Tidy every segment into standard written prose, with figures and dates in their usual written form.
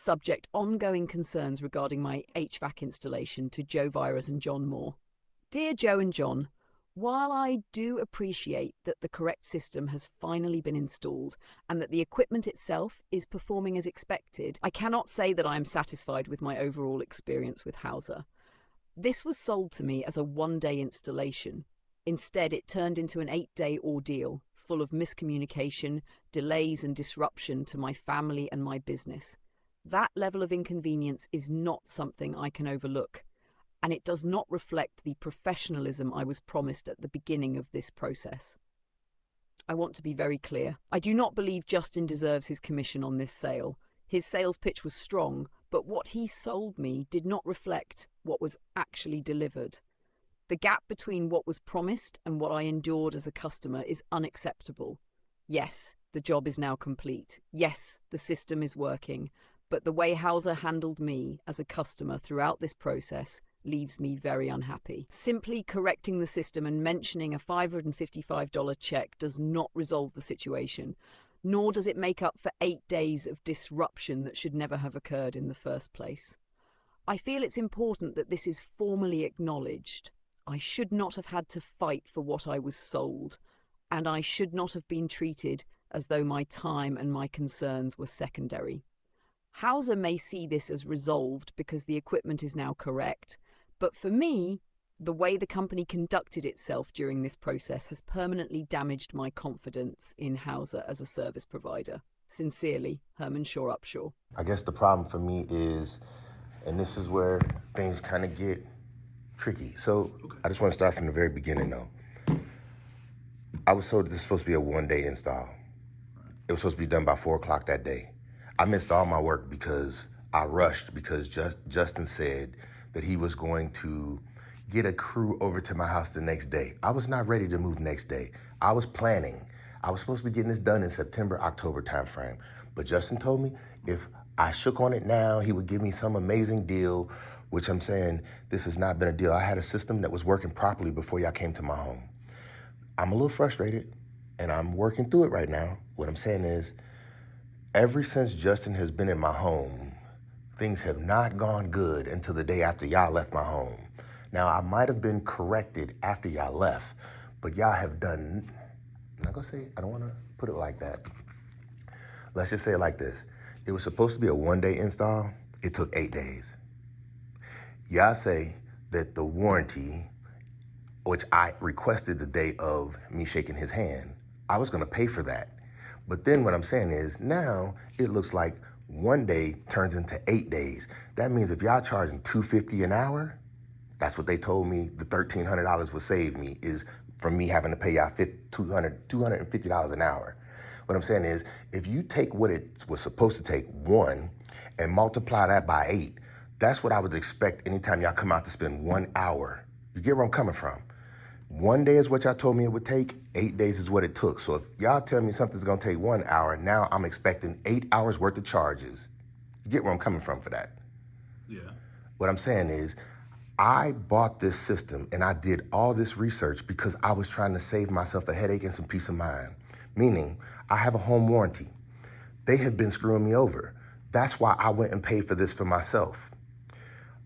subject ongoing concerns regarding my HVAC installation to Joe Virus and John Moore. Dear Joe and John, while I do appreciate that the correct system has finally been installed and that the equipment itself is performing as expected, I cannot say that I am satisfied with my overall experience with Hauser. This was sold to me as a one-day installation. Instead, it turned into an 8-day ordeal, full of miscommunication, delays and disruption to my family and my business. That level of inconvenience is not something I can overlook, and it does not reflect the professionalism I was promised at the beginning of this process. I want to be very clear. I do not believe Justin deserves his commission on this sale. His sales pitch was strong, but what he sold me did not reflect what was actually delivered. The gap between what was promised and what I endured as a customer is unacceptable. Yes, the job is now complete. Yes, the system is working. But the way Hauser handled me as a customer throughout this process leaves me very unhappy. Simply correcting the system and mentioning a $555 check does not resolve the situation, nor does it make up for 8 days of disruption that should never have occurred in the first place. I feel it's important that this is formally acknowledged. I should not have had to fight for what I was sold, and I should not have been treated as though my time and my concerns were secondary. Hauser may see this as resolved because the equipment is now correct, but for me, the way the company conducted itself during this process has permanently damaged my confidence in Hauser as a service provider. Sincerely, Herman Shaw Upshaw. I guess the problem for me is, and this is where things kind of get tricky. So I just want to start from the very beginning though. I was told this is supposed to be a one-day install. It was supposed to be done by 4 o'clock that day. I missed all my work because I rushed because Justin said that he was going to get a crew over to my house the next day. I was not ready to move next day. I was planning. I was supposed to be getting this done in September, October timeframe. But Justin told me if I shook on it now, he would give me some amazing deal, which I'm saying this has not been a deal. I had a system that was working properly before y'all came to my home. I'm a little frustrated and I'm working through it right now. What I'm saying is, ever since Justin has been in my home, things have not gone good until the day after y'all left my home. Now, I might have been corrected after y'all left, but y'all have done, I'm not gonna say, I don't wanna put it like that. Let's just say it like this. It was supposed to be a one-day install. It took 8 days. Y'all say that the warranty, which I requested the day of me shaking his hand, I was gonna pay for that. But then what I'm saying is now it looks like one day turns into 8 days. That means if y'all charging $250 an hour, that's what they told me the $1,300 would save me is from me having to pay y'all $250 an hour. What I'm saying is if you take what it was supposed to take, 1, and multiply that by 8, that's what I would expect anytime y'all come out to spend 1 hour. You get where I'm coming from? 1 day is what y'all told me it would take, 8 days is what it took. So if y'all tell me something's gonna take 1 hour, now I'm expecting 8 hours worth of charges. You get where I'm coming from for that? Yeah. What I'm saying is, I bought this system and I did all this research because I was trying to save myself a headache and some peace of mind. Meaning, I have a home warranty. They have been screwing me over. That's why I went and paid for this for myself.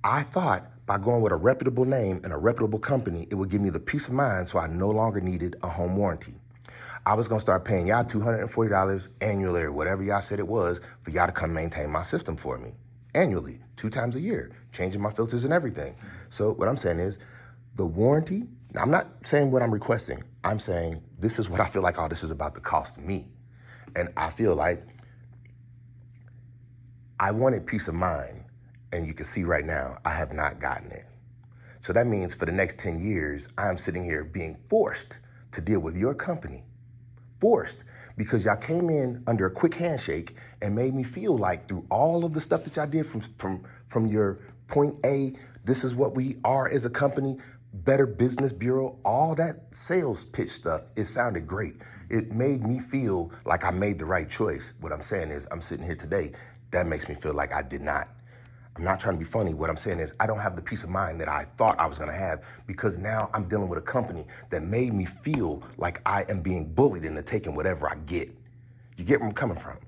I thought by going with a reputable name and a reputable company, it would give me the peace of mind so I no longer needed a home warranty. I was gonna start paying y'all $240 annually or whatever y'all said it was for y'all to come maintain my system for me. Annually, 2 times a year, changing my filters and everything. So what I'm saying is the warranty, now I'm not saying what I'm requesting. I'm saying this is what I feel like all this is about to cost me. And I feel like I wanted peace of mind. And you can see right now, I have not gotten it. So that means for the next 10 years, I'm sitting here being forced to deal with your company. Forced, because y'all came in under a quick handshake and made me feel like through all of the stuff that y'all did from your point A, this is what we are as a company, Better Business Bureau, all that sales pitch stuff, it sounded great. It made me feel like I made the right choice. What I'm saying is I'm sitting here today, that makes me feel like I did not. I'm not trying to be funny. What I'm saying is I don't have the peace of mind that I thought I was gonna have because now I'm dealing with a company that made me feel like I am being bullied into taking whatever I get. You get where I'm coming from?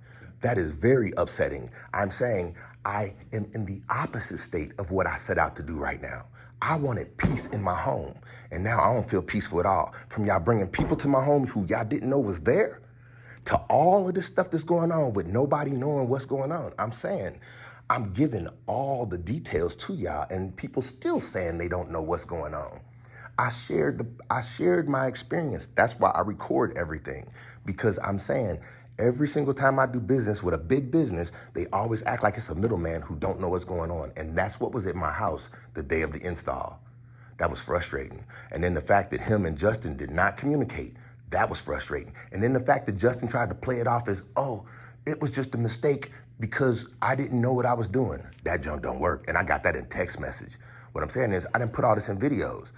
That is very upsetting. I'm saying I am in the opposite state of what I set out to do right now. I wanted peace in my home, and now I don't feel peaceful at all. From y'all bringing people to my home who y'all didn't know was there, to all of this stuff that's going on with nobody knowing what's going on. I'm saying, I'm giving all the details to y'all, and people still saying they don't know what's going on. I shared my experience. That's why I record everything, because I'm saying every single time I do business with a big business, they always act like it's a middleman who don't know what's going on. And that's what was at my house the day of the install. That was frustrating. And then the fact that him and Justin did not communicate, that was frustrating. And then the fact that Justin tried to play it off as, oh, it was just a mistake because I didn't know what I was doing. That junk don't work. And I got that in text message. What I'm saying is I didn't put all this in videos.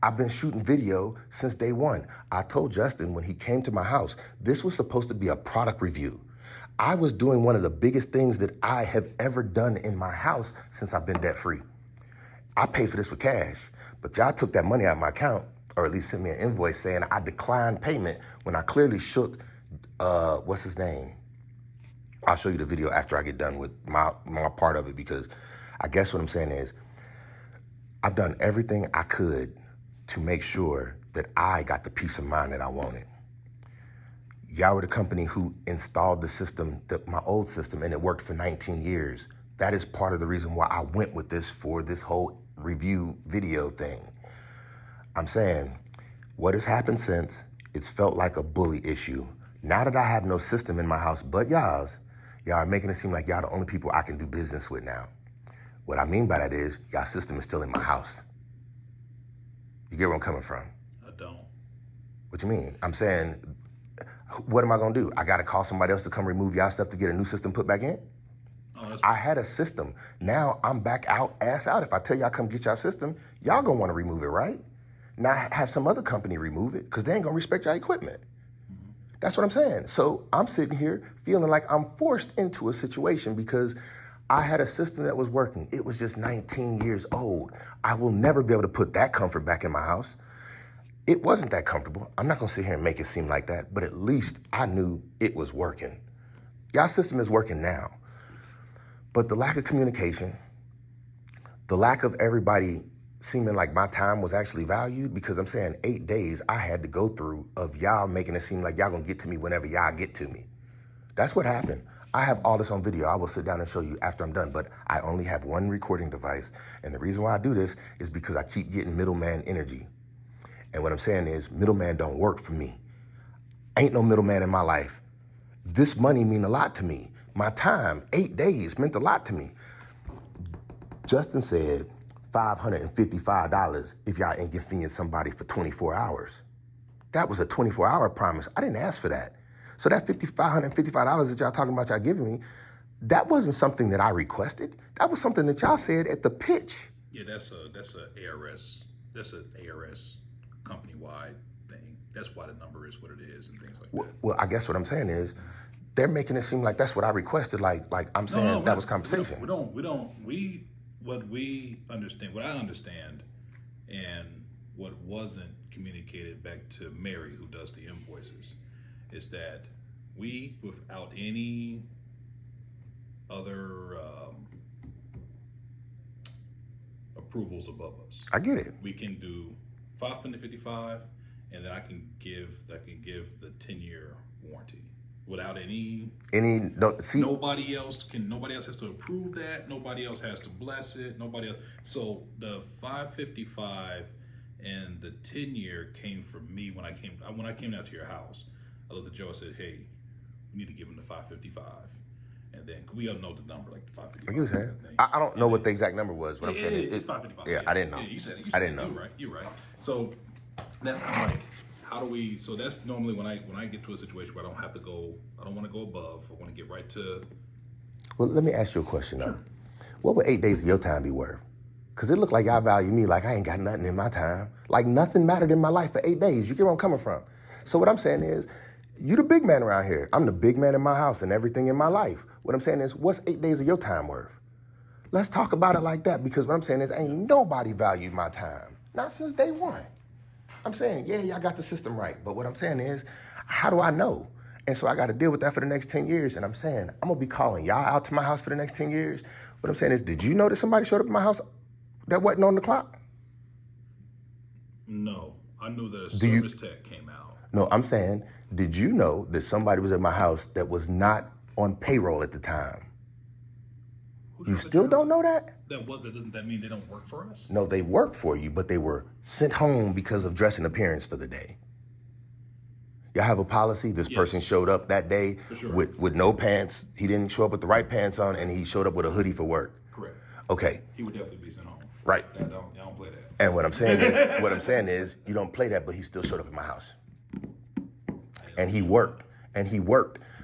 I've been shooting video since day one. I told Justin when he came to my house, this was supposed to be a product review. I was doing one of the biggest things that I have ever done in my house since I've been debt free. I paid for this with cash, but y'all took that money out of my account, or at least sent me an invoice saying I declined payment when I clearly shook, what's his name? I'll show you the video after I get done with my part of it, because I guess what I'm saying is I've done everything I could to make sure that I got the peace of mind that I wanted. Y'all were the company who installed the system, my old system, and it worked for 19 years. That is part of the reason why I went with this for this whole review video thing. I'm saying, what has happened since, it's felt like a bully issue. Now that I have no system in my house but y'all's, y'all are making it seem like y'all the only people I can do business with now. What I mean by that is, y'all system is still in my house. You get where I'm coming from? I don't. What you mean? I'm saying, what am I gonna do? I gotta call somebody else to come remove y'all stuff to get a new system put back in? I had a system. Now I'm back out, ass out. If I tell y'all come get y'all system, y'all gonna wanna remove it, right? Now have some other company remove it, because they ain't gonna respect y'all equipment. That's what I'm saying. So I'm sitting here feeling like I'm forced into a situation because I had a system that was working. It was just 19 years old. I will never be able to put that comfort back in my house. It wasn't that comfortable. I'm not gonna sit here and make it seem like that, but at least I knew it was working. Y'all system is working now. But the lack of communication, the lack of everybody seeming like my time was actually valued, because I'm saying 8 days I had to go through of y'all making it seem like y'all gonna get to me whenever y'all get to me. That's what happened. I have all this on video. I will sit down and show you after I'm done, but I only have one recording device. And the reason why I do this is because I keep getting middleman energy. And what I'm saying is middleman don't work for me. Ain't no middleman in my life. This money mean a lot to me. My time, 8 days, meant a lot to me. Justin said $555 if y'all inconvenience somebody for 24 hours. That was a 24-hour promise. I didn't ask for that. So that $555 that y'all talking about y'all giving me, that wasn't something that I requested. That was something that y'all said at the pitch. Yeah, that's a ARS. That's an ARS company-wide thing. That's why the number is what it is and things like that. Well, I guess what I'm saying is they're making it seem like that's what I requested. Like I'm saying that was compensation. What we understand, what I understand, and what wasn't communicated back to Mary, who does the invoices, is that we, without any other approvals above us, I get it. we can do $555, and then I can give the 10-year warranty without nobody else has to approve that. Nobody else has to bless it. Nobody else. So the $555 and the 10-year came from me when I came down to your house. I looked at Joe and said, "Hey, we need to give him the $555." And then we all know the number, like the $555. You saying? I don't know what the exact number was. What I'm saying is $555. Yeah, I didn't know. Yeah, you said it. I didn't know. You're right. So that's kind of like, how do we? So that's normally when I get to a situation where I don't want to go above. I want to get right to. Well, let me ask you a question though. What would 8 days of your time be worth? Because it looked like y'all value me like I ain't got nothing in my time. Like nothing mattered in my life for 8 days. You get where I'm coming from? So what I'm saying is, you the big man around here. I'm the big man in my house and everything in my life. What I'm saying is, what's 8 days of your time worth? Let's talk about it like that, because what I'm saying is, ain't nobody valued my time. Not since day one. I'm saying, yeah, y'all got the system right. But what I'm saying is, how do I know? And so I got to deal with that for the next 10 years. And I'm saying, I'm going to be calling y'all out to my house for the next 10 years. What I'm saying is, did you know that somebody showed up at my house that wasn't on the clock? No, I knew that a Do you? service tech came out. No, I'm saying, did you know that somebody was at my house that was not on payroll at the time? Who You shows at still your house? don't know that? Doesn't that mean they don't work for us? No, they work for you, but they were sent home because of dress and appearance for the day. Y'all have a policy. This person Yes. showed up that day For sure. with no pants. He didn't show up with the right pants on, and he showed up with a hoodie for work. Correct. Okay, He would definitely be sent home. right. I don't play that. And what I'm saying is, you don't play that, but he still showed up at my house. And he worked.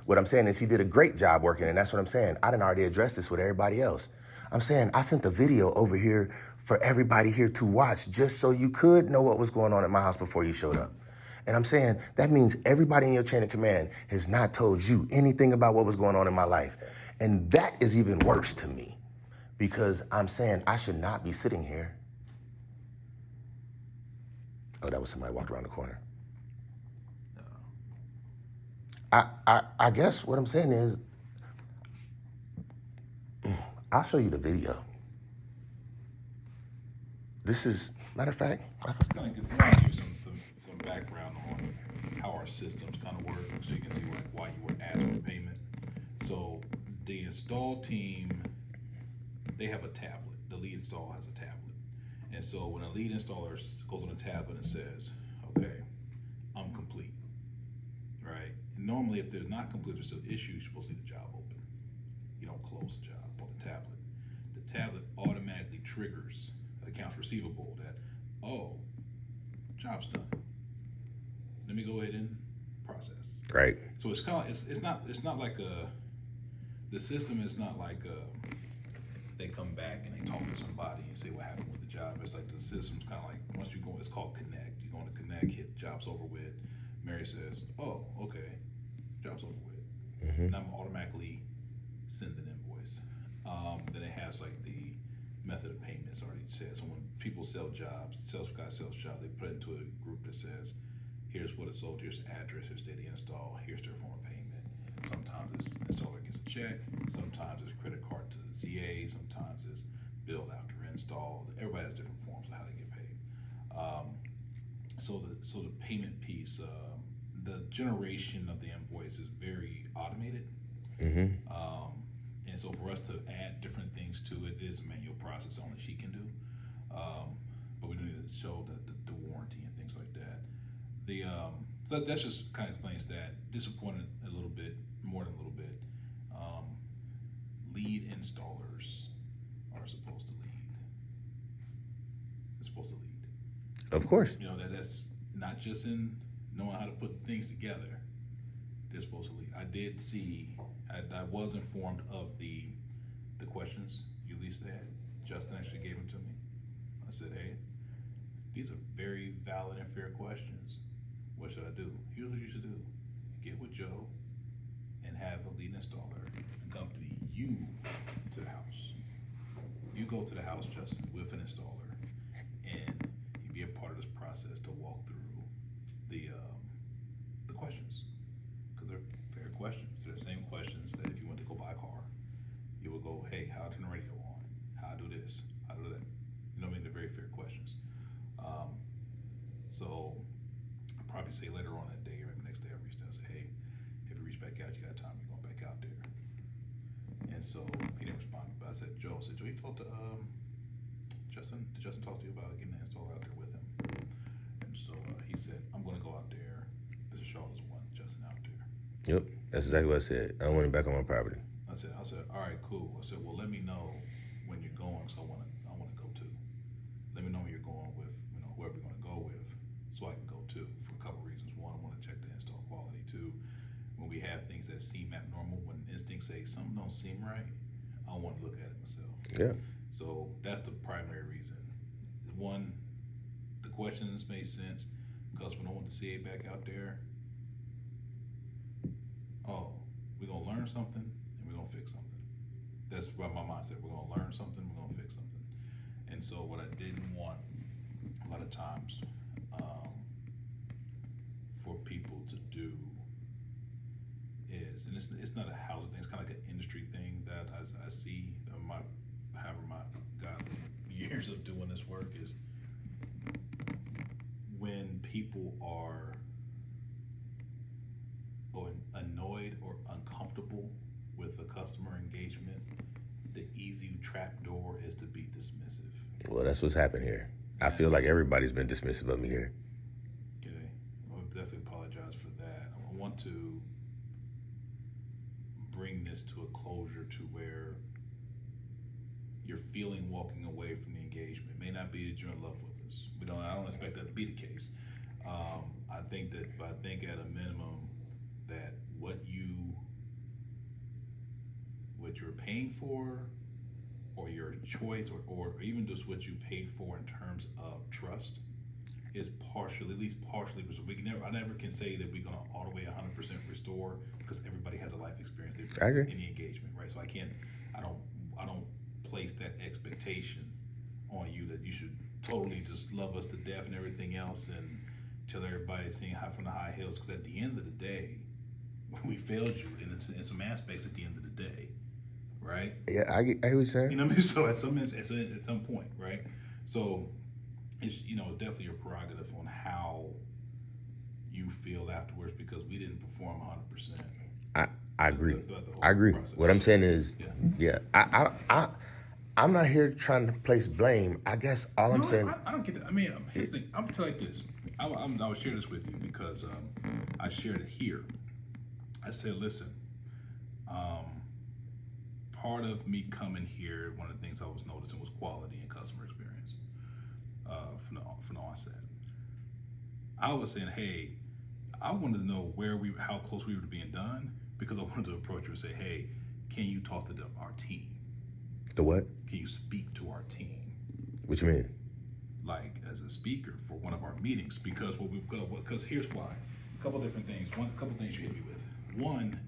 What I'm saying is he did a great job working, and that's what I'm saying. I done already addressed this with everybody else. I'm saying I sent the video over here for everybody here to watch just so you could know what was going on at my house before you showed up. And I'm saying that means everybody in your chain of command has not told you anything about what was going on in my life. And that is even worse to me because I'm saying I should not be sitting here. Oh, that was somebody walked around the corner. I guess what I'm saying is, I'll show you the video. This is, matter of fact, I was going to give you some background on how our systems kind of work so you can see why you were asked for payment. So the install team, they have a tablet. The lead install has a tablet. And so when a lead installer goes on a tablet and says, okay, I'm complete, right? And normally if they're not complete, there's still issues, you're supposed to leave the job open. You don't close the job on the tablet. The tablet automatically triggers accounts receivable that, oh, job's done. Let me go ahead and process. right? So it's kind of it's not like the system is not like they come back and they talk to somebody and say what happened with the job. It's like the system's kind of like once you go, it's called connect. You go into connect, hit jobs over with. Mary says, oh, okay, job's over with, and I'm automatically send an invoice. Then it has like the method of payments already said. So when people sell jobs, sales guy sells jobs, they put it into a group that says, here's what it's sold, here's the address, here's the install, here's their form of payment. Sometimes it's installer gets a check, sometimes it's credit card to the CA, sometimes it's bill after install. Everybody has different forms of how they get paid. So the payment piece, the generation of the invoice is very automated. And so for us to add different things to it is a manual process only she can do. But we do need to show the warranty and things like that. So that just kind of explains that. Disappointed a little bit, more than a little bit. Lead installers are supposed to lead. They're supposed to lead. Of course. You know, that's not just in knowing how to put things together. They're supposed to lead. I did see, I was informed of the questions you least had. Justin actually gave them to me. I said, hey, these are very valid and fair questions. What should I do? Here's what you should do. Get with Joe and have a lead installer accompany you to the house. You go to the house, Justin, with an installer, and you be a part of this process to walk through the questions. Because they're fair questions. They're the same questions that if you went to go buy a car, you would go, hey, how to turn the radio on? How to do this? How to do that? You know what I mean? They're very fair questions. So I'll probably say later on that day or maybe next day I reached out and say, hey, if you reach back out, you got time, you're going back out there. And so he didn't respond. But I said, Joe, you talked to Justin? Did Justin talk to you about getting the installer out there with him? And so he said, I'm going to go out there. Mr. Shaw doesn't want Justin out there. Yep, that's exactly what I said. I don't want him back on my property. I said, all right, cool. I said, well, let me know when you're going, because I want to go too. Let me know when you're going with, whoever you're going to go with, so I can go too. For a couple reasons. One, I want to check the install quality. Two, when we have things that seem abnormal, when instincts say something don't seem right, I want to look at it myself. Yeah. So that's the primary reason. One, the questions made sense because when I want the CA back out there, oh, we're gonna learn something and we're gonna fix something. That's what my mindset. We're gonna learn something, we're gonna fix something. And so what I didn't want a lot of times for people to do is, and it's not a housing thing, it's kind of like an industry thing that I see. My years of doing this work is when people are annoyed or uncomfortable with the customer engagement, the easy trap door is to be dismissive. Well, that's what's happened here. I feel like everybody's been dismissive of me here. Okay, I would definitely apologize for that. I want to bring this to a closure to where you're feeling walking away from the engagement. It may not be that you're in love with us. I don't expect that to be the case. I think at a minimum that what you're paying for, or your choice, or even just what you paid for in terms of trust, is at least partially. I never can say that we're gonna all the way 100% restore, because everybody has a life experience. I agree. Any engagement, right? So I don't place that expectation on you that you should totally just love us to death and everything else, and tell everybody singing high from the high hills. Because at the end of the day, we failed you in some aspects. At the end of the day, right? Yeah, I hear what you're saying. You know what I mean? So at some point, right? So it's definitely your prerogative on how you feel afterwards, because we didn't perform 100%. I agree. I agree. Process. What I'm saying is, I'm not here trying to place blame. I guess all I'm saying. I don't get that. I mean, here's the thing. I'm gonna tell you like this. I will share this with you because I shared it here. I said, listen, part of me coming here, one of the things I was noticing was quality and customer experience from the onset. I was saying, hey, I wanted to know how close we were to being done, because I wanted to approach you and say, hey, can you talk to our team? The what? Can you speak to our team? What you mean? Like as a speaker for one of our meetings, because because here's why. A couple different things. A couple things you hit me with. One,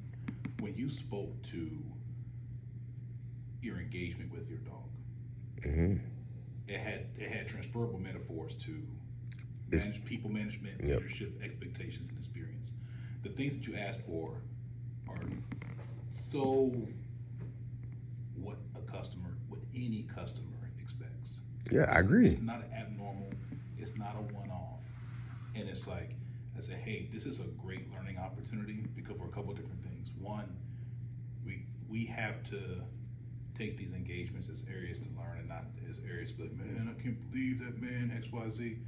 when you spoke to your engagement with your dog, Mm-hmm. it had transferable metaphors to people management, Yep. leadership, expectations, and experience. The things that you asked for are so what any customer expects. Yeah, I agree. It's not abnormal. It's not a one-off. And it's like, I said, hey, this is a great learning opportunity, because for a couple of different things. One, we have to take these engagements as areas to learn, and not as areas to be like, man, I can't believe that, man, XYZ.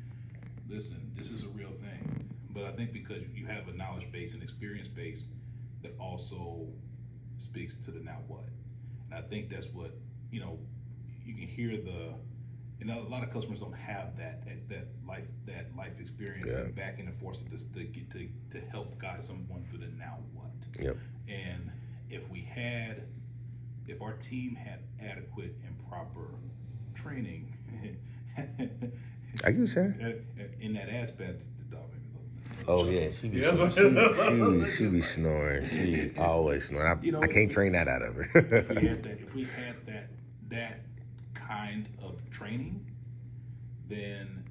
Listen, this is a real thing. But I think because you have a knowledge base and experience base that also speaks to the now what. And I think that's what, you can hear a lot of customers don't have that life experience, and back and forth to get to help guide someone through the now what. Yep. And if our team had adequate and proper training, I get what you're saying. in that aspect, the dog made me go. Oh yeah, she be snoring. She always snoring. I can't train that out of her. If we had that kind of training, then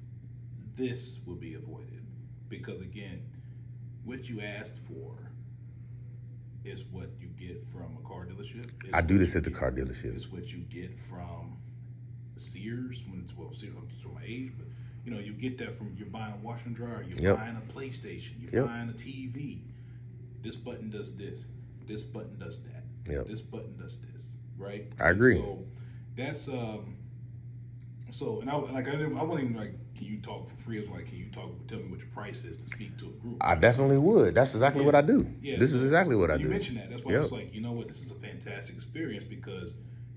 this would be avoided. Because again, what you asked for is what you get from a car dealership. I do this at the car dealership. It's what you get from Sears, Sears, I'm my age, but you get that from, you're buying a washer and dryer, you're buying a PlayStation, you're buying a TV. This button does this. This button does that. Yep. This button does this. Right? I agree. So that's and I wasn't even like, can you talk for free? I was like, can you tell me what your price is to speak to a group? I definitely would. That's exactly what I do. Yeah, this is exactly what I do. You mentioned that. That's why I was like, you know what? This is a fantastic experience, because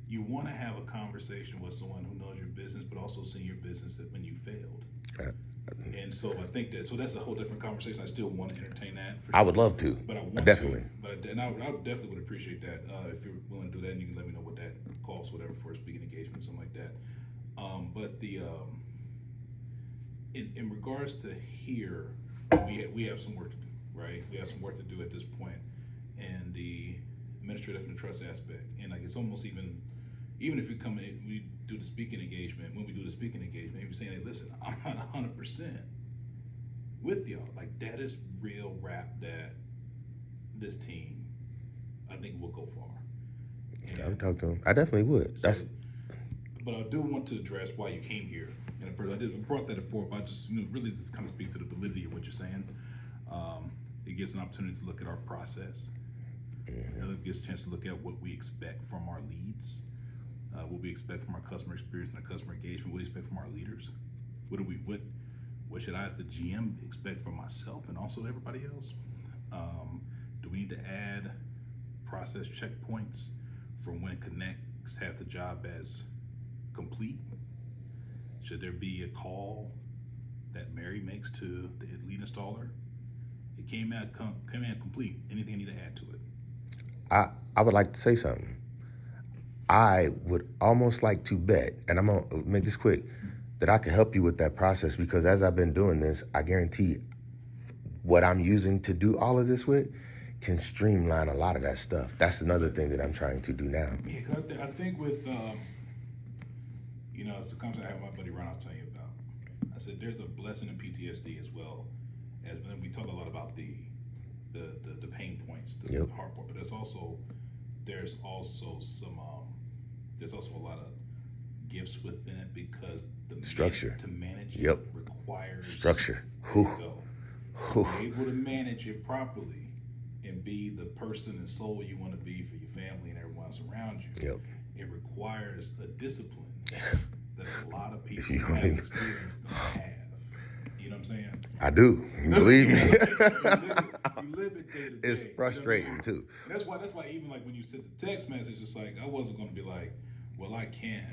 you want to have a conversation with someone who knows your business, but also seeing your business that when you failed. And so I think that's a whole different conversation. I still want to entertain that. I would love to. But I want definitely. To. I definitely would appreciate that. If you're willing to do that, and you can let me know what that costs, whatever, for a speaking engagement, something like that. But in regards to here, we have some work to do, right? We have some work to do at this point, and the administrative and the trust aspect, and like it's almost even if we come in, we do the speaking engagement. When we do the speaking engagement, if you're saying, hey, listen, I'm not 100% with y'all, like that is real rap that this team, I think, will go far. I would talk to him. I definitely would. So, but I do want to address why you came here. And at first, I brought that forward, but I just really just kind of speak to the validity of what you're saying. It gives an opportunity to look at our process. It gives a chance to look at what we expect from our leads, what we expect from our customer experience and our customer engagement, what we expect from our leaders. What should I, as the GM, expect from myself and also everybody else? Do we need to add process checkpoints from when Connects has the job as complete? Should there be a call that Mary makes to the lead installer? It came out complete. Anything I need to add to it? I would like to say something. I would almost like to bet, and I'm gonna make this quick, that I can help you with that process, because as I've been doing this, I guarantee what I'm using to do all of this with can streamline a lot of that stuff. That's another thing that I'm trying to do now. Yeah, cause I think with, it's a concept I have my buddy Ron I was telling you about. I said there's a blessing in PTSD as well, as we talk a lot about the pain points, the hard part, but there's also a lot of gifts within it, because the structure to manage it requires structure. To be able to manage it properly and be the person and soul you want to be for your family and everyone else around you. It requires a discipline that a lot of people have experienced don't have. You know what I'm saying? I do. Believe me. You live it day to day. It's frustrating too. That's why even like when you sent the text message, it's like I wasn't gonna be like, well, I can't.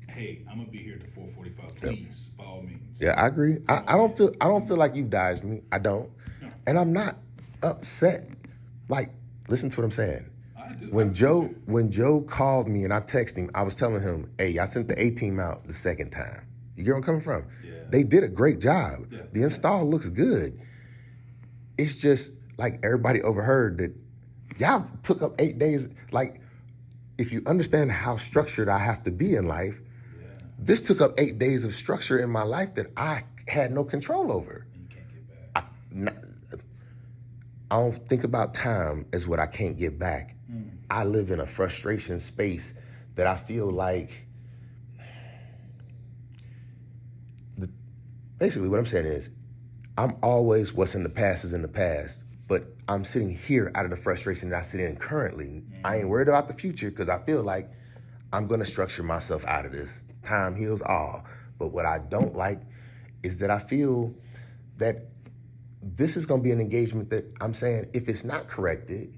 Hey, I'm gonna be here at 4:45. Please, by all means. Yeah, I agree. I don't feel like you've dodged me. I don't. No. And I'm not upset. Like, listen to what I'm saying. I do. When Joe called me and I texted him, I was telling him, hey, I sent the A-team out the second time. You get where I'm coming from? Yeah. They did a great job. Yeah. The install looks good. It's just like everybody overheard that y'all took up 8 days. Like, if you understand how structured I have to be in life, this took up 8 days of structure in my life that I had no control over. And you can't get back. I don't think about time as what I can't get back. I live in a frustration space that I feel like, basically what I'm saying is, I'm always what's in the past is in the past, but I'm sitting here out of the frustration that I sit in currently. I ain't worried about the future because I feel like I'm gonna structure myself out of this. Time heals all. But what I don't like is that I feel that this is gonna be an engagement that I'm saying, if it's not corrected,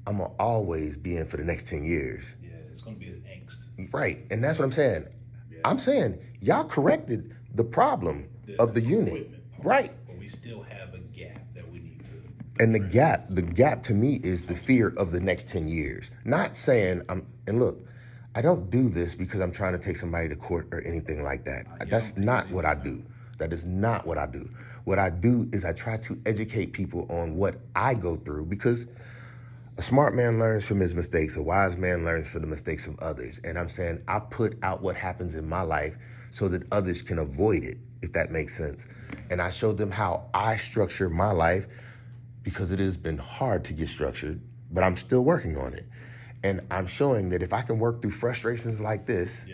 I'm gonna always be in for the next 10 years. Yeah, it's gonna be an angst. Right, and that's what I'm saying. Yeah. I'm saying, y'all corrected the problem of the unit. Right. But we still have a gap that we need to. And the gap to me is the fear of the next 10 years. Not saying, and look, I don't do this because I'm trying to take somebody to court or anything like that. That's not what I do. That is not what I do. What I do is I try to educate people on what I go through, because a smart man learns from his mistakes. A wise man learns from the mistakes of others. And I'm saying I put out what happens in my life so that others can avoid it, if that makes sense. And I show them how I structure my life, because it has been hard to get structured, but I'm still working on it. And I'm showing that if I can work through frustrations like this,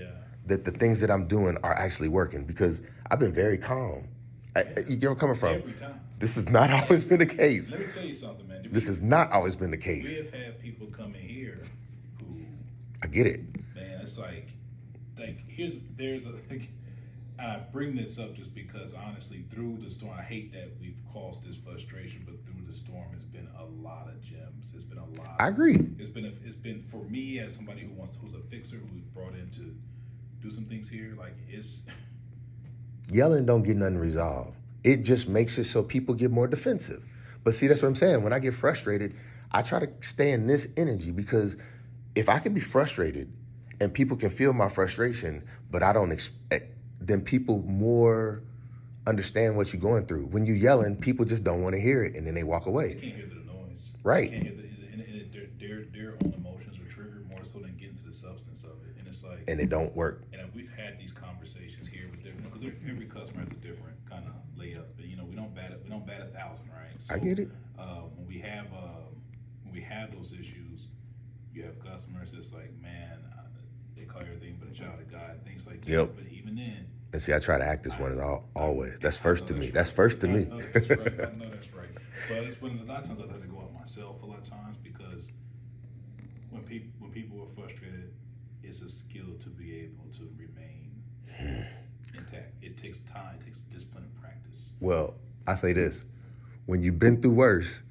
that the things that I'm doing are actually working, because I've been very calm. You get where I'm coming from? Every time. This has not always been the case. Let me tell you something, man. This has not always been the case. We have had people come in here who... I get it. Man, it's like I bring this up just because, honestly, through the storm, I hate that we've caused this frustration, but through the storm, it's been a lot of gems. It's been a lot. I agree. It's been for me, as somebody who's a fixer, who's brought in to do some things here. Like, it's yelling don't get nothing resolved. It just makes it so people get more defensive. But see, that's what I'm saying. When I get frustrated, I try to stay in this energy, because if I can be frustrated and people can feel my frustration, but I don't expect, then people more understand what you're going through. When you're yelling, people just don't want to hear it, and then they walk away. They can't hear the noise. Right. They can't hear their own emotions are triggered more so than getting to the substance of it. And it's like... And it don't work. And we've had these conversations here with different... Because every customer has a different kind of layup. But, we don't bat 1,000, right? So, I get it. When we have those issues, you have customers that's like, man, they call everything but a child of God, things like that. Yep. But even then, And see, I try to act as one always. That's first to me. That's first to me. I know that's right. I know that's right. But it's when a lot of times I have to go out myself a lot of times because when people are frustrated, it's a skill to be able to remain intact. It takes time, it takes discipline and practice. Well, I say this: when you've been through worse,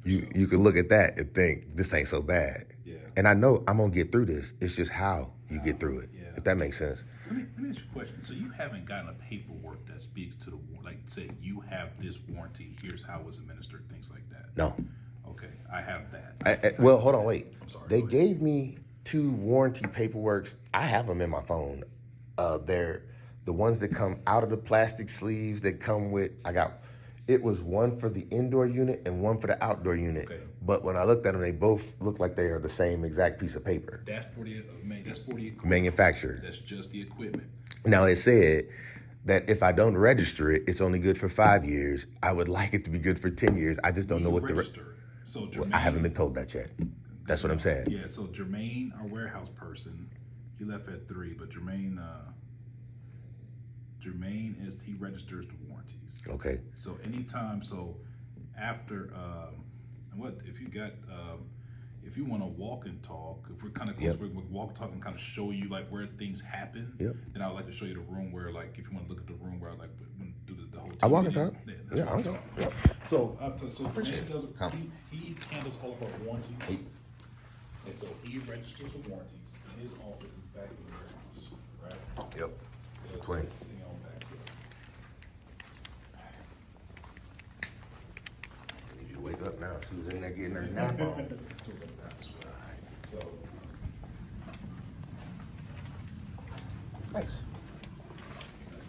you can look at that and think this ain't so bad. Yeah. And I know I'm gonna get through this. It's just how you get through it. Yeah. If that makes sense. So let me ask you a question. So you haven't gotten a paperwork that speaks to the like say you have this warranty. Here's how it's administered. Things like that. No. Okay, I have that. Well, hold on, wait. I'm sorry. They gave me 2 warranty paperworks. I have them in my phone. They're the ones that come out of the plastic sleeves that come with. It was one for the indoor unit and one for the outdoor unit. Okay. But when I looked at them, they both look like they are the same exact piece of paper. That's for the equipment. Manufactured. That's just the equipment. Now it said that if I don't register it, it's only good for 5 years. I would like it to be good for 10 years. I just don't know what the register. So Jermaine, I haven't been told that yet. That's what I'm saying. Yeah. So Jermaine, our warehouse person, he left at 3, but Jermaine he registers the warranties. Okay. So anytime, after what if you got if you want to walk and talk, if we're kind of close, we walk and talk and kind of show you like where things happen. Yep. Then I would like to show you the room where like if you want to look at the room where I like when do the whole. I walk and meeting. talk. Yeah, I'm talking. Yep. So he handles all of our warranties, and so he registers the warranties. And his office is back in the warehouse, right? Yep. So, Between. see on back here. I need you to wake up now. She was in there getting her nap on. So Nice.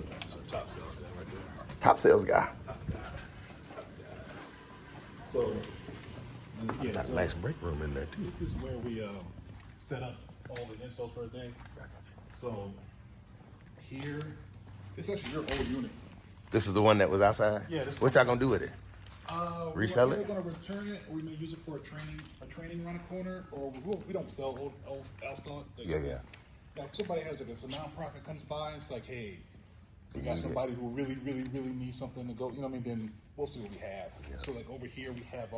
that's our top sales guy right there. Top sales guy. So yeah, Got a so nice break room in there too. this is where we set up all the installs for everything. So here, it's actually your old unit. This is the one that was outside? Yeah, this What y'all gonna do with it? Resell it? We're gonna return it, or we may use it for a training around the corner, or we don't sell old outstock. Yeah. Like somebody has if a nonprofit comes by and it's like, hey, we got somebody who really needs something to go, you know what I mean? Then we'll see what we have. Yeah. So like over here we have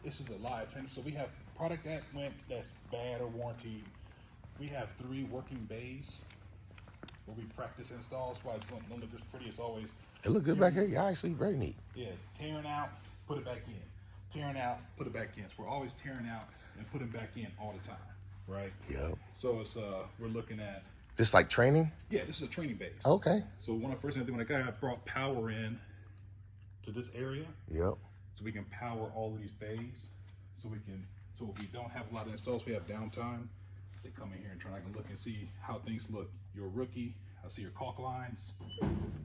this is a live training. So we have product that's bad or warranty. We have 3 working bays where we practice installs. Why it's don't look as pretty as always. It look good back here. Y'all actually very neat. Yeah, tearing out, put it back in. Tearing out, put it back in. So we're always tearing out and putting back in all the time, right? Yep. So it's we're looking at Just like training? yeah, this is a training base. Okay. So one of the first things I did when I brought power in to this area, Yep. so we can power all of these bays. So if we don't have a lot of installs, we have downtime. They come in here and try to look and see how things look. You're a rookie. I see your caulk lines.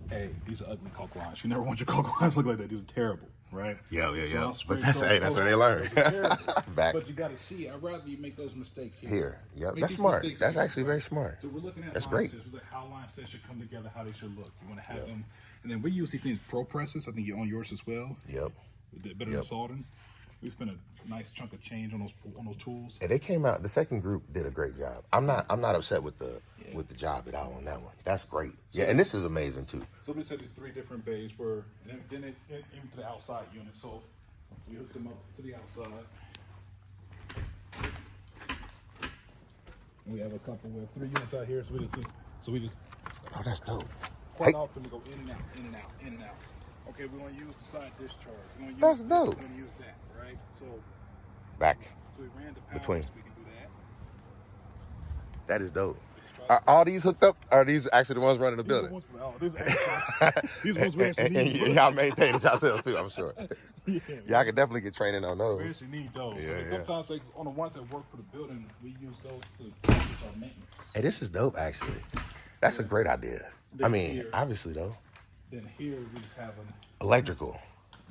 Hey, these are ugly caulk lines. You never want your caulk lines to look like that. These are terrible, right? Yeah. I'll spray But that's caulk where they over. learn. Those are terrible. Back But you got to see. I'd rather you make those mistakes here. Yep. Make That's these smart. mistakes That's here, actually right? very smart. So we're looking at That's line great. sets. It's like how line sets should come together, how they should look. You want to have them, and then we use these things pro presses. I think you own yours as well. Yep. Better than soldering. We spent a nice chunk of change on those tools. And they came out. The second group did a great job. I'm not upset with the job at all on that one. That's great. Yeah, and this is amazing too. So we said these 3 different bays were, and then it into the outside unit. So we hooked them up to the outside. And we have a couple with 3 units out here. So we just Oh, that's dope. quite Hey. often we go in and out, in and out, in and out. Okay, we're gonna use the side discharge. That's dope. We're gonna use that, right? So Back. we ran the power, Between. so we can do that. That is dope. Are all these hooked up? Or are these actually the ones running the These are building? ones these ones we actually And need. y'all maintain it yourselves too, I'm sure. Yeah, Y'all can definitely get training on we those. actually need those. Yeah, So yeah. sometimes like on the ones that work for the building, we use those to practice our maintenance. Hey, this is dope actually. That's a great idea. I mean, Here. obviously though, Then here we just have electrical.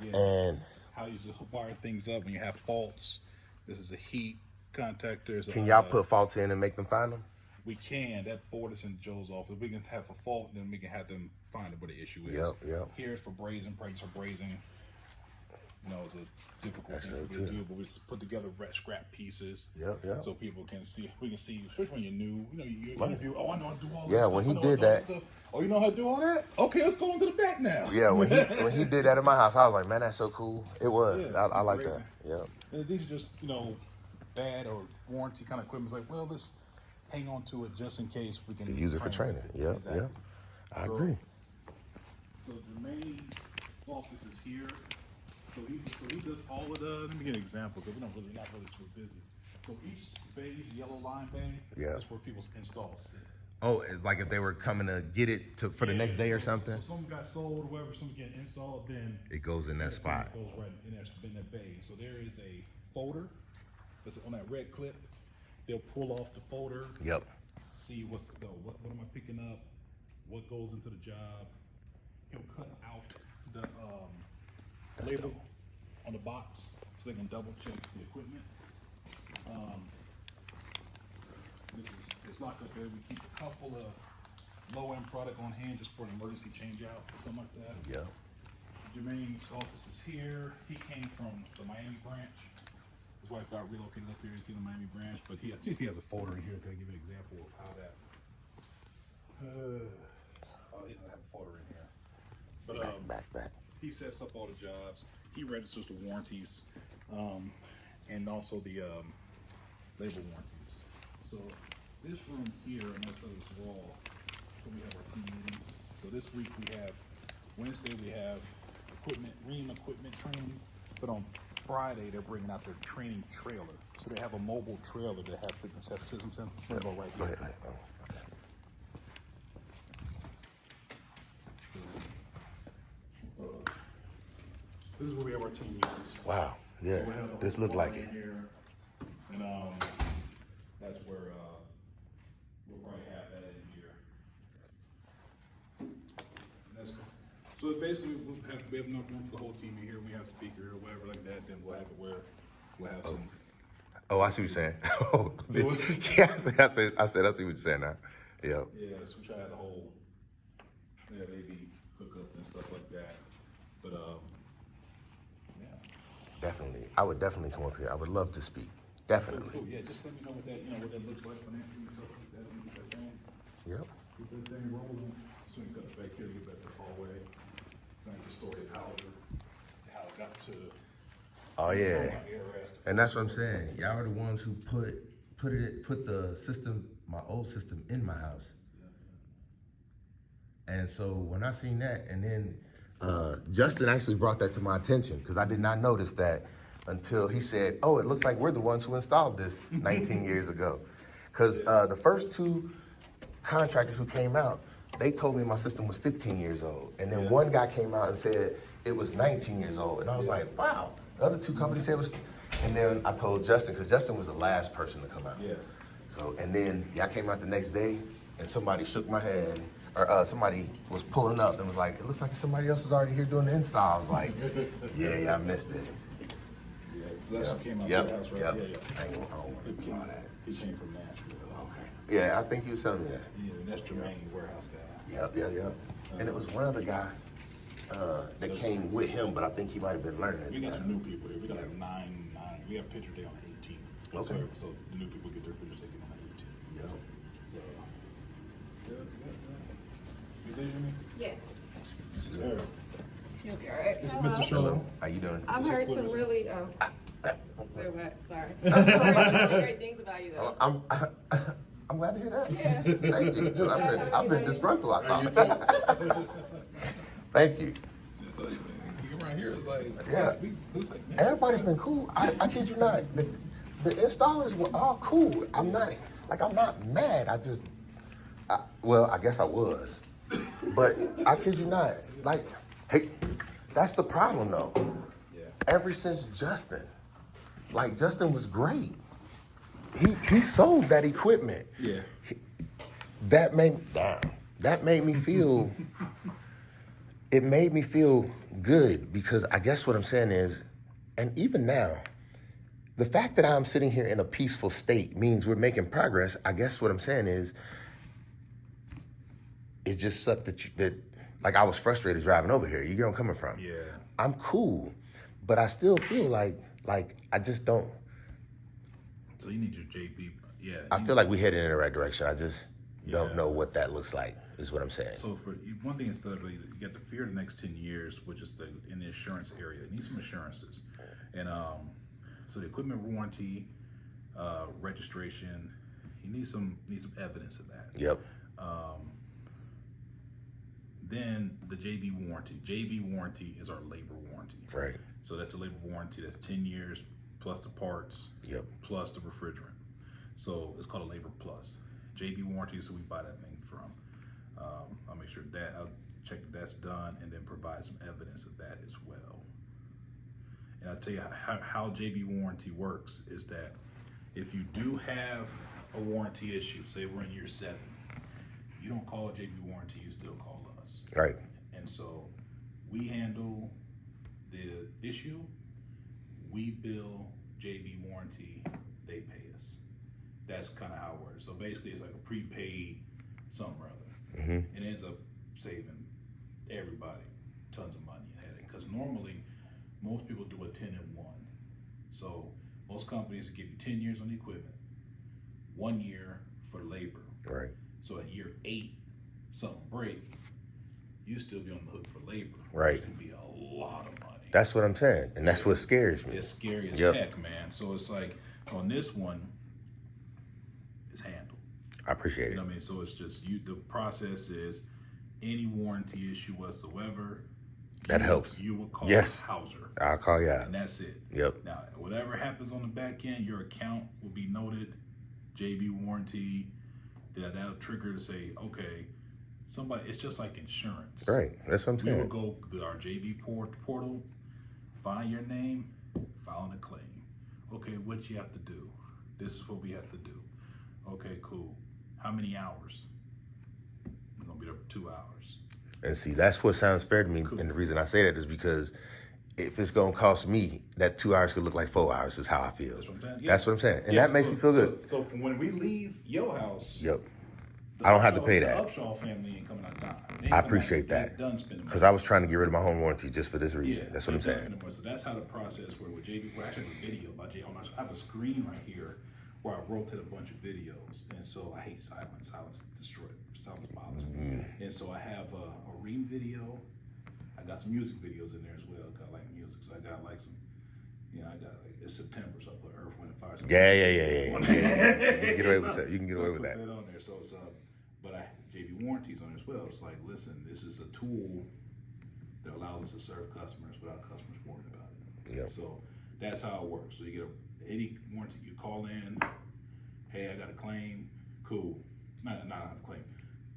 And how you just wire things up when you have faults. This is a heat contactor. can y'all put faults in and make them find them? We can. That board is in Joe's office. We can have a fault, and then we can have them find where the issue is. Yep. Here's for brazing, brakes for brazing. You know, it's a difficult That's thing new, to too. do, but we just put together scrap pieces. Yep. So people can see, we can see, especially when you're new. You know, you Right. interview. Oh, I know how to do all that. Yeah, stuff. when he I know how to did do all that- stuff. Oh, you know how to do all that? Okay, let's go into the back now. Yeah, when he did that in my house, I was like, man, that's so cool. It was. Yeah, I like crazy. that. Yeah. And these are just, you know, bad or warranty kind of equipment. It's like, well, let's hang on to it just in case we can Use it for train training. with it. Yeah, Exactly. I So- agree. So the main office is here. So he does all of the. Let me get an example because we're not really super busy. So each bay, yellow line bay, Yeah. that's where people's installs sit. Oh, it's like if they were coming to get it for the next day or something, So some got sold, or whatever, some get installed, then it goes in that spot. It goes right in that bay. So there is a folder that's on that red clip. They'll pull off the folder. Yep. See what am I picking up? What goes into the job? He'll cut out the label on the box so they can double check the equipment. It's locked up there. We keep a couple of low-end product on hand just for an emergency change-out or something like that. Yeah. Jermaine's office is here. He came from the Miami branch. His wife got relocated up here to the Miami branch, but he has a folder in here to give you an example of how that. He doesn't have a folder in here. But Back. he sets up all the jobs. He registers the warranties, and also the labor warranties. So this room here, and that's this wall, so we have our team meetings. So this week we have Wednesday we have ream equipment training, but on Friday they're bringing out their training trailer. So they have a mobile trailer that has different systems. We're gonna go right Go here. ahead. This is where we have our team meetings. Wow. Yeah. We have the This whole looked like bar it. in here, and that's where we'll probably have that in here. And that's so basically we have enough room for the whole team in here. We have a speaker or whatever like that. Then we'll have it where we'll have some. Oh, I see what you're saying. Oh, yeah, I said, I see what you're saying now. Yeah. Yeah, so we try to have the whole AV hookup and stuff like that. But yeah. Definitely. I would definitely come up here. I would love to speak. Definitely. Cool. Yeah, just let me know what that what that looks like financially and stuff like that. And get that going. Yep. Keep that thing rolling. So we can cut it back here to get back to the hallway. Like the story of how it got to. Oh yeah. ARS. And that's what I'm saying. Y'all are the ones who put the system, my old system, in my house. And so when I seen that, and then Justin actually brought that to my attention because I did not notice that until he said, "Oh, it looks like we're the ones who installed this 19 years ago." Because the first two contractors who came out, they told me my system was 15 years old, and then one guy came out and said it was 19 years old, and I was like, "Wow." The other two companies said it was, and then I told Justin because Justin was the last person to come out. Yeah. So and then I came out the next day, and somebody shook my hand. Or somebody was pulling up and was like, "It looks like somebody else is already here doing the install." I was like, yeah, I missed it. Yeah, so that's what came out Yep, of the house, right? yep. Yeah. I don't want to do all that. He came from Nashville. Okay. Yeah, I think you was telling me that. Yeah, that's Jermaine, warehouse guy. Yep. And it was one other guy that came with him, but I think he might have been learning at We the got some time. new people here. We got like nine. We have picture day on the 18th. Okay. So the new people get their pictures taken on the 18th. Yep. So. You there, Jimmy? Yes. Sure. You'll be all right. This is Mr. Sherlock. How you doing? I've This heard some equipment's- really, wait, what? Sorry. I've heard some really great things about you though. I'm glad to hear that. Yeah. Thank you. I've been disgruntled, I thought. Thank you. You come around here, it's like, Yeah. it's like, man, Everybody's been cool. I kid you not. The installers were all cool. I'm not mad. I guess I was. But I kid you not. Like, hey, that's the problem though. yeah. Ever since Justin was great. He sold that equipment. Yeah. That made me feel it made me feel good because I guess what I'm saying is, and even now, the fact that I'm sitting here in a peaceful state means we're making progress. I guess what I'm saying is, it just sucked that I was frustrated driving over here. You get where I'm coming from? Yeah. I'm cool, but I still feel like I just don't. So you need your JB. Yeah. I feel like we're heading in the right direction. I just don't Yeah. know what that looks like, is what I'm saying. So for one thing, instead of you get the fear of the next 10 years, which is in the insurance area, you need some assurances, and so the equipment warranty, registration, you need some evidence of that. Yep. Then the JB warranty. JB warranty is our labor warranty. Right. So that's a labor warranty. That's 10 years plus the parts, Yep. plus the refrigerant. So it's called a labor plus. JB warranty is who we buy that thing from. I'll make sure that I'll check that's done, and then provide some evidence of that as well. And I'll tell you how JB warranty works is that if you do have a warranty issue, say we're in year 7, you don't call JB warranty, you still call us. Right. And so we handle the issue, we bill JB warranty, they pay us. That's kind of how it works. So basically it's like a prepaid something or other. Mm-hmm. It ends up saving everybody tons of money and headache. Because normally most people do a 10 and 1. So most companies give you 10 years on the equipment, 1 year for labor. Right. So at year 8, something break, you still be on the hook for labor. Right. It can be a lot of money. That's what I'm saying, and that's what scares me. It's scary as Yep. heck, man. So it's like on this one, it's handled. I appreciate You it. know what I mean? So it's just the process is any warranty issue whatsoever. That helps. You will call Yes. Hauser, I'll call you out. and that's it. Yep. Now, whatever happens on the back end, your account will be noted. JB warranty. That'll trigger to say, okay, somebody. It's just like insurance. Right. That's what I'm We will saying. go to our JB portal, find your name, file a claim. Okay, what you have to do? This is what we have to do. Okay, cool. How many hours? We're gonna be there for 2 hours. And see, that's what sounds fair to me. Cool. And the reason I say that is because if it's gonna cost me, that 2 hours could look like 4 hours. Is how I feel. That's what I'm saying. Yeah. That's what I'm saying, and Yeah, that makes so- me feel good. So from when we leave your house, Yep. the I don't have to Upshaw- pay the that. Upshaw family ain't coming out dime. They ain't I coming appreciate out, they that. ain't done spending Because money. I was trying to get rid of my home warranty just for this reason. That's what I'm they're done saying. spending money. So that's how the process works with JB. Well, actually, I have a video about JB. I have a screen right here where I rotate a bunch of videos, and so I hate silence. Silence destroys. Silence bothers me. Mm-hmm. And so I have a Ream video. I got some music videos in there as well. 'Cause I like music, so I got like some. You know, I got like it's September, so I put Earth, Wind, and Fire. Yeah. You can get away with that. You can get So I away with put that. on there. So it's but I JB warranties on it as well. It's like, listen, this is a tool that allows us to serve customers without customers worrying about it. Yep. So that's how it works. So you get any warranty, you call in, hey, I got a claim, cool. Not have a claim.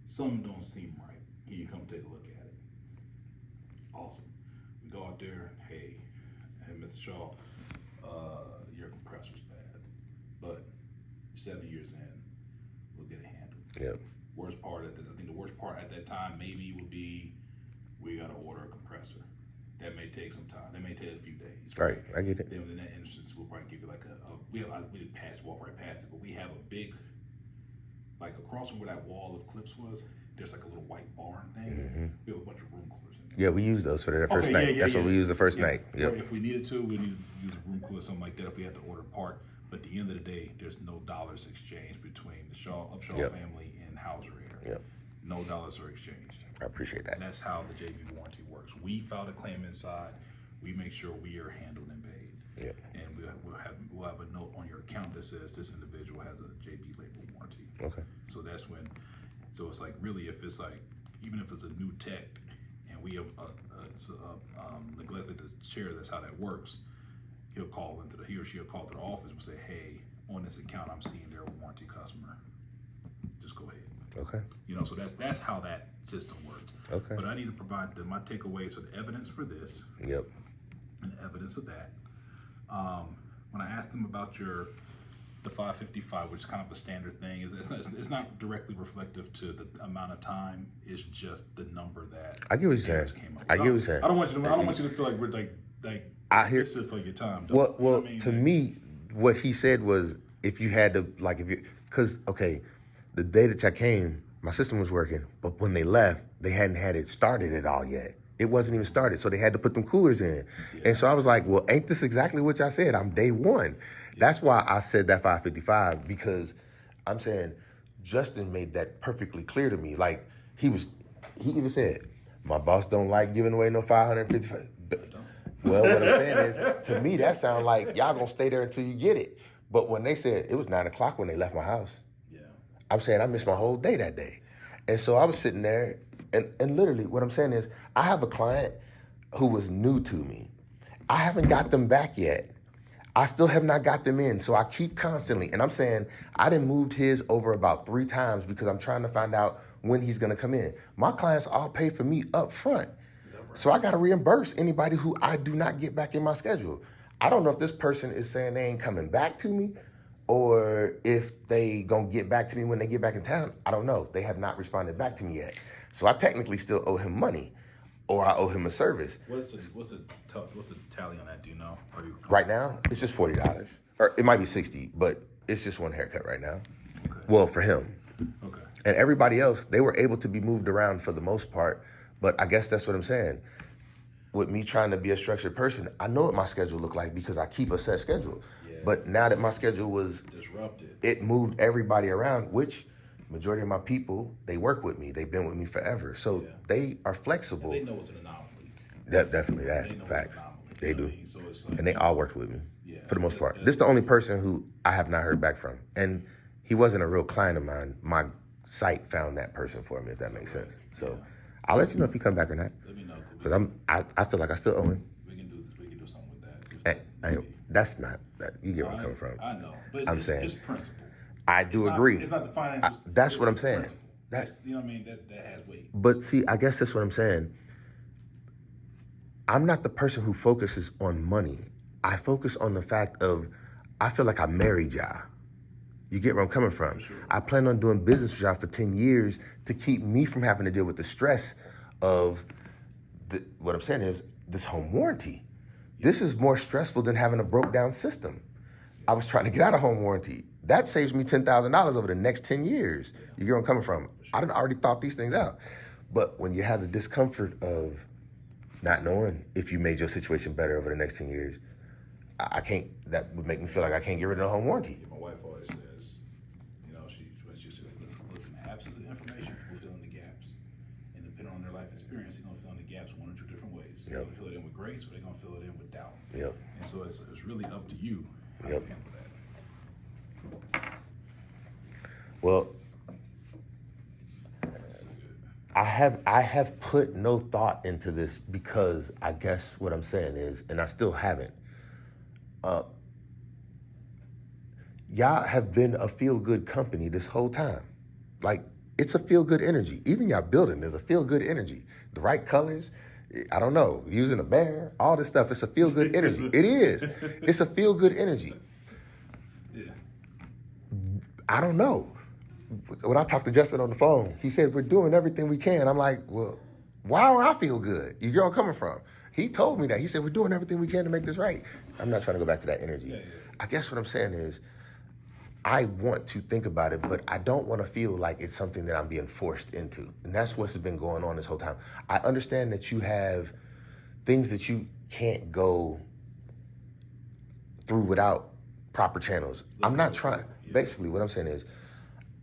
Something don't seem right. Can you come take a look at it? Awesome. We go out there, hey, Mr. Shaw, your compressor's bad, but 7 years in, we'll get it handled. Yep. Worst part I think the worst part at that time maybe would be we gotta order a compressor. That may take some time. That may take a few days. Right. I get it. Then in that instance, we'll probably give you like we didn't walk right past it, but we have a big, like across from where that wall of clips was, there's like a little white barn thing. Mm-hmm. We have a bunch of room coolers in there. Yeah, we used those for that first night. That's what we used the first night. Or Yep. if we needed to, we need to use a room cooler, something like that. If we had to order a part, but at the end of the day, there's no dollars exchanged between the Upshaw Yep. family and Hauser Air. Yep. No dollars are exchanged. I appreciate that. And that's how the JB warranty works. We file the claim inside. We make sure we are handled and paid. Yep. And we'll have a note on your account that says this individual has a JB label warranty. Okay. So that's when. So it's like really, if it's like even if it's a new tech, and we have neglected to share that's how that works. He or she will call to the office and say, hey, on this account, I'm seeing they're a warranty customer. Just go ahead. Okay. You know, so that's how that system works. Okay. But I need to provide my takeaways, so the evidence for this Yep. and the evidence of that. When I asked them about the 555, which is kind of a standard thing, it's not directly reflective to the amount of time. It's just the number that I get what you're theirs saying. came up I with. get what you're saying. I don't want you to feel like we're like I hear- this is for your time. Well, You know what I mean? to me, what he said was if you had to, like, because, okay, the day that y'all came, my system was working, but when they left, they hadn't had it started at all yet. It wasn't even started, so they had to put them coolers in. And so I was like, well, ain't this exactly what y'all said? I'm day one. That's why I said that 555, because I'm saying Justin made that perfectly clear to me. Like, he even said, my boss don't like giving away no 555. Well, what I'm saying is, to me, that sounds like y'all gonna stay there until you get it. But when they said, it was 9 o'clock when they left my house. I'm saying I missed my whole day that day. And so I was sitting there, and literally what I'm saying is, I have a client who was new to me. I haven't got them back yet. I still have not got them in. So I keep constantly, and I'm saying I done moved his over about 3 times because I'm trying to find out when he's gonna come in. My clients all pay for me up front. So I gotta reimburse anybody who I do not get back in my schedule. I don't know if this person is saying they ain't coming back to me, or if they gonna get back to me when they get back in town. I don't know. They have not responded back to me yet. So I technically still owe him money, or I owe him a service. What's the tally on that? Do you know? Right now, it's just $40, or it might be 60, but it's just one haircut right now. Okay. Well, for him. Okay. And everybody else, they were able to be moved around for the most part, but I guess that's what I'm saying. With me trying to be a structured person, I know what my schedule looked like because I keep a set schedule. Yeah. But now that my schedule was disrupted, it moved everybody around, which majority of my people, they work with me. They've been with me forever. So they are flexible. And they know it's an anomaly. Definitely that. Facts. They do. So it's like, and they all worked with me for the most part. This is the only person who I have not heard back from. And he wasn't a real client of mine. My site found that person for me, if that makes sense. So I'll let you know if he come back or not. Let me know. Because I feel like I still owe him. We can do something with that. That's not that. You get where I'm coming from. I know, but I'm saying it's principle. I do agree. It's not the financial. That's what I'm saying. That's, you know what I mean. That has weight. But see, I guess that's what I'm saying. I'm not the person who focuses on money. I focus on the fact of, I feel like I married y'all. You get where I'm coming from. Sure. I plan on doing business with y'all for 10 years to keep me from having to deal with the stress of what I'm saying is this home warranty. This is more stressful than having a broke down system. I was trying to get out of home warranty. That saves me $10,000 over the next 10 years. You get where I'm coming from. I done already thought these things out. But when you have the discomfort of not knowing if you made your situation better over the next 10 years, I can't, that would make me feel like I can't get rid of the home warranty. My wife always says, you know, when she says, look, in absence of information, we'll fill in the gaps. And depending on their life experience, they're going to fill in the gaps one or two different ways. They're going to fill it in with grace, or they're going to fill it in with doubt. Yep. And so it's really up to you how to handle that. Well, I have put no thought into this because I guess what I'm saying is, and I still haven't, y'all have been a feel-good company this whole time. Like, it's a feel-good energy. Even y'all building, there's a feel-good energy. The right colors, I don't know, using a bear, all this stuff, it's a feel-good energy. It is. It's a feel-good energy. Yeah. I don't know. When I talked to Justin on the phone, he said, we're doing everything we can. I'm like, well, why don't I feel good? You get where I'm coming from. He told me that. He said, we're doing everything we can to make this right. I'm not trying to go back to that energy. Yeah. I guess what I'm saying is, I want to think about it, but I don't want to feel like it's something that I'm being forced into. And that's what's been going on this whole time. I understand that you have things that you can't go through without proper channels. I'm not trying. Basically, what I'm saying is,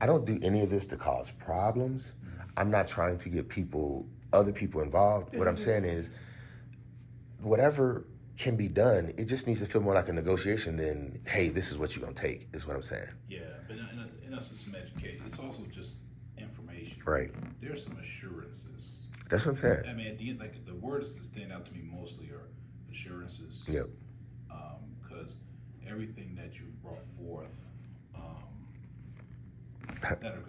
I don't do any of this to cause problems. I'm not trying to get other people involved. What I'm saying is, whatever can be done, it just needs to feel more like a negotiation than, hey, this is what you're gonna take, is what I'm saying. Yeah, but in essence, some education. It's also just information. Right. There's some assurances. That's what I'm saying. I mean, at the end, like, the words that stand out to me mostly are assurances. Yep. Because everything that you've brought forth, that are